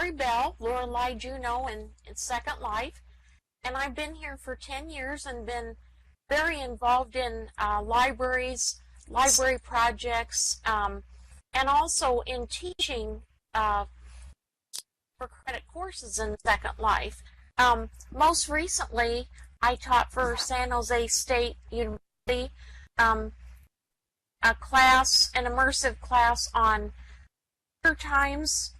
Lori Bell, Lorelei Juno in Second Life, and I've been here for 10 years and been very involved in libraries, library projects, and also in teaching for credit courses in Second Life. Most recently, I taught for San Jose State University a class, an immersive class on times,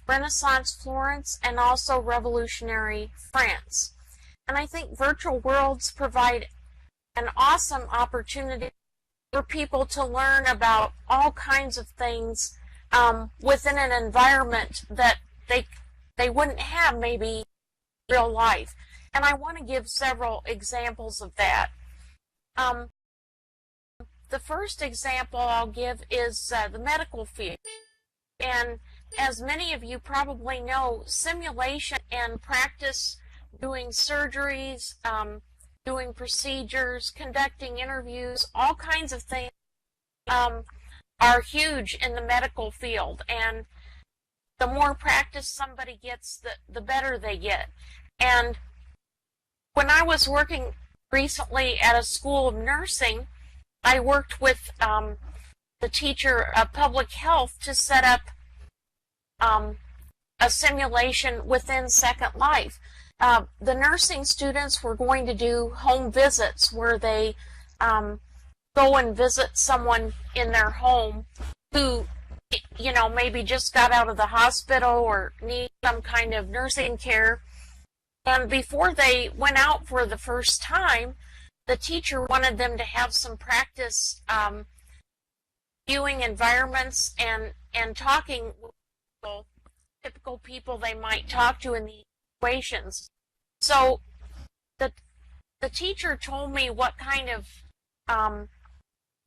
Renaissance Florence, and also Revolutionary France. And I think virtual worlds provide an awesome opportunity for people to learn about all kinds of things within an environment that they wouldn't have maybe in real life. And I want to give several examples of that. The first example I'll give is the medical field. And as many of you probably know, simulation and practice doing surgeries, doing procedures, conducting interviews, all kinds of things are huge in the medical field. And the more practice somebody gets, the better they get. And when I was working recently at a school of nursing, I worked with the teacher of public health to set up a simulation within Second Life. The nursing students were going to do home visits where they go and visit someone in their home who, you know, maybe just got out of the hospital or need some kind of nursing care. And before they went out for the first time, the teacher wanted them to have some practice viewing environments and talking with typical people they might talk to in these situations. So the teacher told me what kind of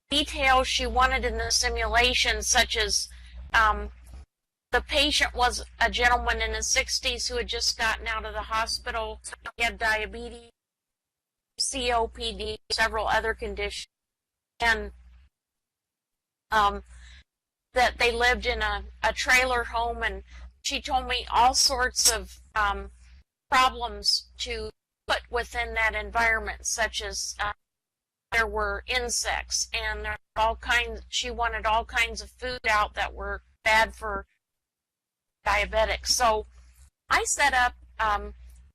details she wanted in the simulation, such as the patient was a gentleman in his 60s who had just gotten out of the hospital. He had diabetes, COPD, several other conditions, and that they lived in a trailer home, and she told me all sorts of problems to put within that environment, such as there were insects, and there were all kinds. She wanted all kinds of food out that were bad for diabetics. So I set up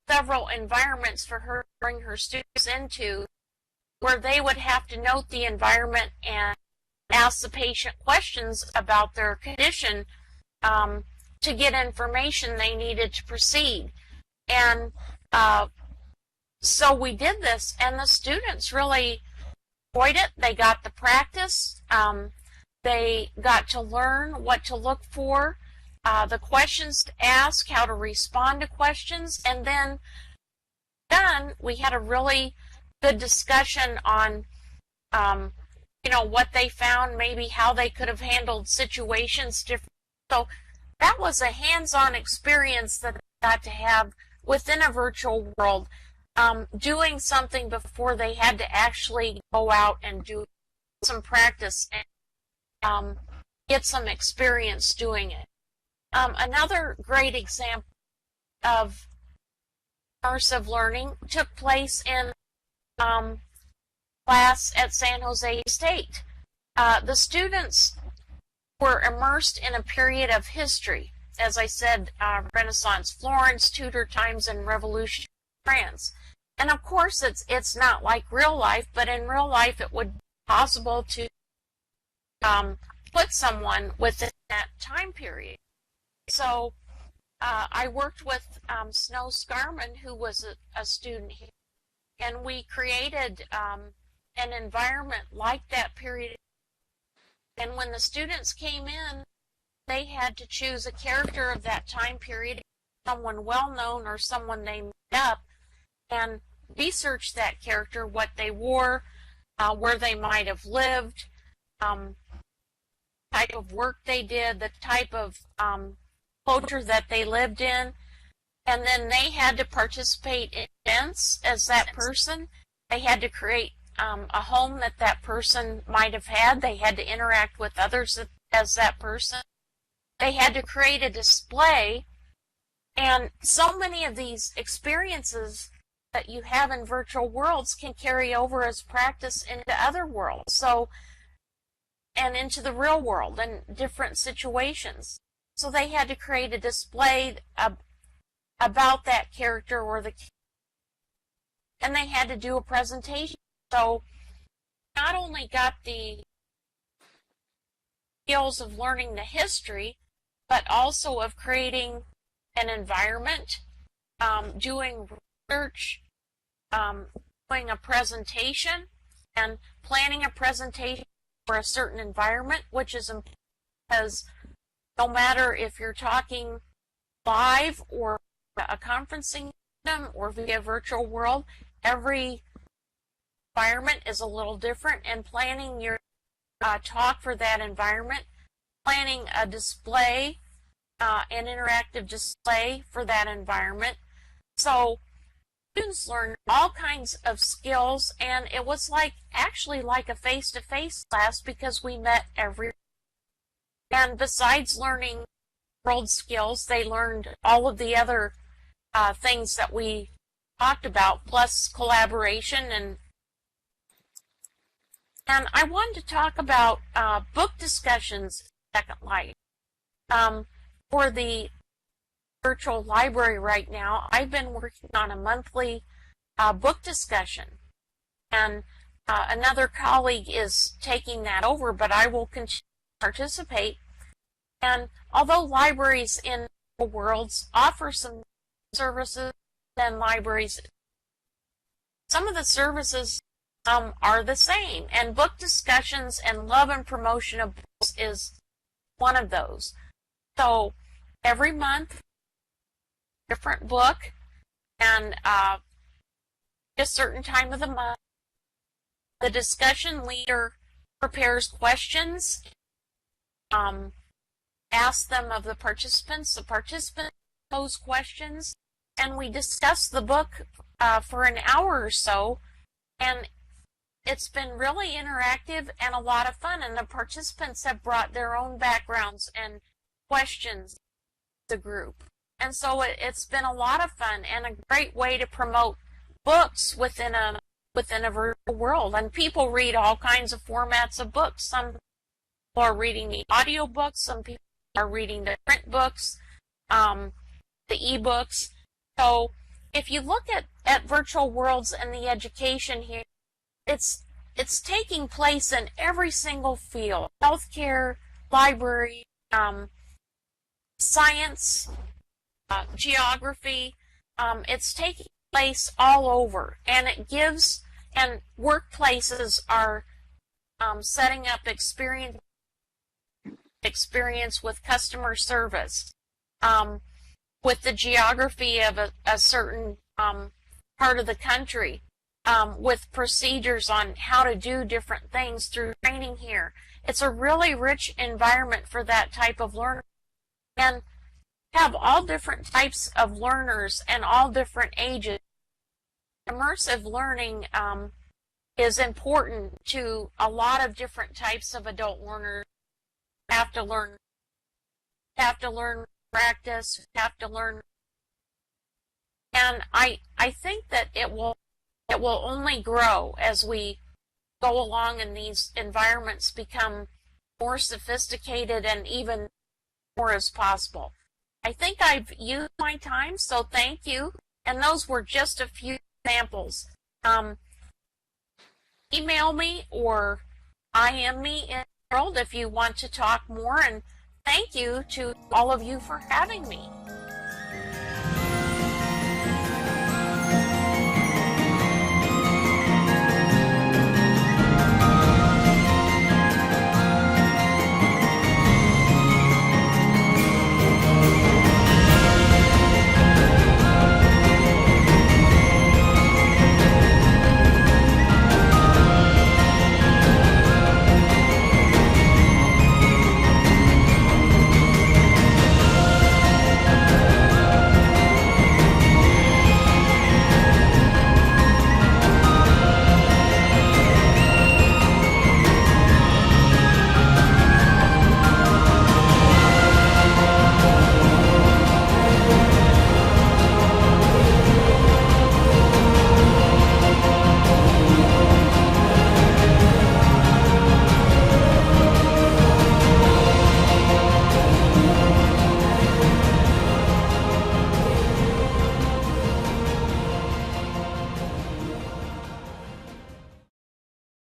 several environments for her to bring her students into, where they would have to note the environment and ask the patient questions about their condition to get information they needed to proceed. And so we did this, and the students really enjoyed it. They got the practice. They got to learn what to look for, the questions to ask, how to respond to questions, and then we had a really good discussion on you know, what they found, maybe how they could have handled situations differently. So that was a hands-on experience that I got to have within a virtual world, doing something before they had to actually go out and do some practice and get some experience doing it. Another great example of immersive learning took place in class at San Jose State. The students were immersed in a period of history. As I said, Renaissance Florence, Tudor times, and Revolution France. And of course, it's not like real life, but in real life, it would be possible to put someone within that time period. So I worked with Snow Scarman, who was a student here, and we created an environment like that period. And when the students came in, they had to choose a character of that time period, someone well-known or someone they made up, and research that character, what they wore, where they might have lived, type of work they did, the type of culture that they lived in, and then they had to participate in events as that person. They had to create a home that person might have had. They had to interact with others as that person. They had to create a display And so many of these experiences that you have in virtual worlds can carry over as practice into other worlds. So, and into the real world and different situations. So they had to create a display about that character and they had to do a presentation. So not only got the skills of learning the history, but also of creating an environment, doing research, doing a presentation, and planning a presentation for a certain environment, which is important because no matter if you're talking live or a conferencing system or via virtual world, every environment is a little different, and planning your talk for that environment, planning a display, an interactive display for that environment. So students learn all kinds of skills, and it was actually like a face-to-face class because we met every. And besides learning world skills, they learned all of the other things that we talked about, plus collaboration. And I wanted to talk about book discussions in Second Life. For the virtual library right now, I've been working on a monthly book discussion. And another colleague is taking that over, but I will continue to participate. And although libraries in the worlds offer some services than libraries, some of the services are the same. And book discussions and love and promotion of books is one of those. So every month, different book, and a certain time of the month, the discussion leader prepares questions, asks them of the participants pose questions, and we discuss the book for an hour or so, and it's been really interactive and a lot of fun, and the participants have brought their own backgrounds and questions to the group. And so it's been a lot of fun and a great way to promote books within a virtual world. And people read all kinds of formats of books. Some people are reading the audio books, some people are reading the print books, the e-books. So if you look at virtual worlds and the education here, it's taking place in every single field: healthcare, library, science, geography. It's taking place all over, and it gives, and workplaces are setting up experience with customer service, with the geography of a certain part of the country, with procedures on how to do different things through training here. It's a really rich environment for that type of learner, and have all different types of learners and all different ages. Immersive learning is important to a lot of different types of adult learners. Have to learn practice, have to learn, and I think that it will only grow as we go along and these environments become more sophisticated and even more as possible. I think I've used my time, so thank you. And those were just a few examples. Email me or IM me in the world if you want to talk more. And thank you to all of you for having me.